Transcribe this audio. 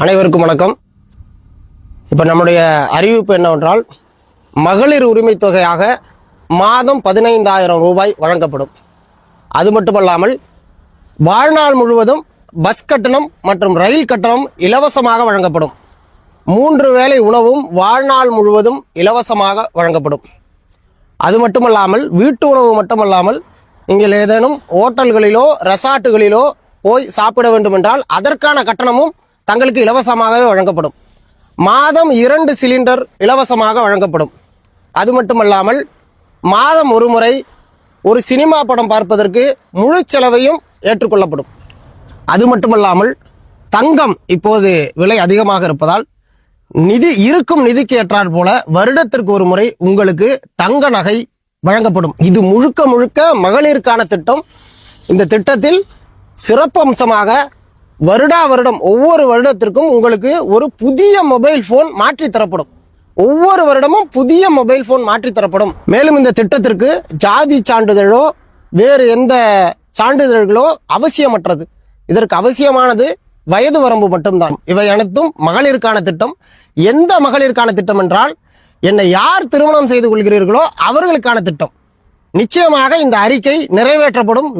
அனைவருக்கும் வணக்கம். இப்போ நம்முடைய அறிவிப்பு என்னவென்றால், மகளிர் உரிமை தொகையாக மாதம் 15,000 ரூபாய் வழங்கப்படும். அது மட்டுமல்லாமல் வாழ்நாள் முழுவதும் பஸ் கட்டணம் மற்றும் ரயில் கட்டணம் இலவசமாக வழங்கப்படும். 3 வேளை உணவும் வாழ்நாள் முழுவதும் இலவசமாக வழங்கப்படும். அது மட்டுமல்லாமல் வீட்டு உணவு மட்டுமல்லாமல் நீங்கள் ஏதேனும் ஹோட்டல்களிலோ ரெசார்ட்டுகளிலோ போய் சாப்பிட வேண்டும் என்றால் அதற்கான கட்டணமும் தங்களுக்கு இலவசமாகவே வழங்கப்படும். மாதம் 2 சிலிண்டர் இலவசமாக வழங்கப்படும். அது மட்டுமல்லாமல் மாதம் ஒரு முறை ஒரு சினிமா படம் பார்ப்பதற்கு முழு செலவையும் ஏற்றுக்கொள்ளப்படும். அது மட்டுமல்லாமல் தங்கம் இப்போது விலை அதிகமாக இருப்பதால் இருக்கும் நிதிக்கு ஏற்றாற் போல வருடத்திற்கு ஒரு முறை உங்களுக்கு தங்க நகை வழங்கப்படும். இது முழுக்க முழுக்க மகளிருக்கான திட்டம். இந்த திட்டத்தில் சிறப்பு அம்சமாக வருடம் ஒவ்வொரு வருடத்திற்கும் உங்களுக்கு ஒரு புதிய மொபைல் போன் மாற்றி தரப்படும். ஒவ்வொரு வருடமும் புதிய மொபைல் போன் மாற்றி தரப்படும். மேலும் இந்த திட்டத்திற்கு ஜாதி சான்றிதழோ வேறு எந்த சான்றிதழ்களோ அவசியமற்றது. இதற்கு அவசியமானது வயது வரம்பு மட்டும்தான். இவை அனைத்தும் மகளிருக்கான திட்டம். எந்த மகளிருக்கான திட்டம் என்றால், என்னை யார் திருமணம் செய்து கொள்கிறீர்களோ அவர்களுக்கான திட்டம். நிச்சயமாக இந்த அறிக்கை நிறைவேற்றப்படும்.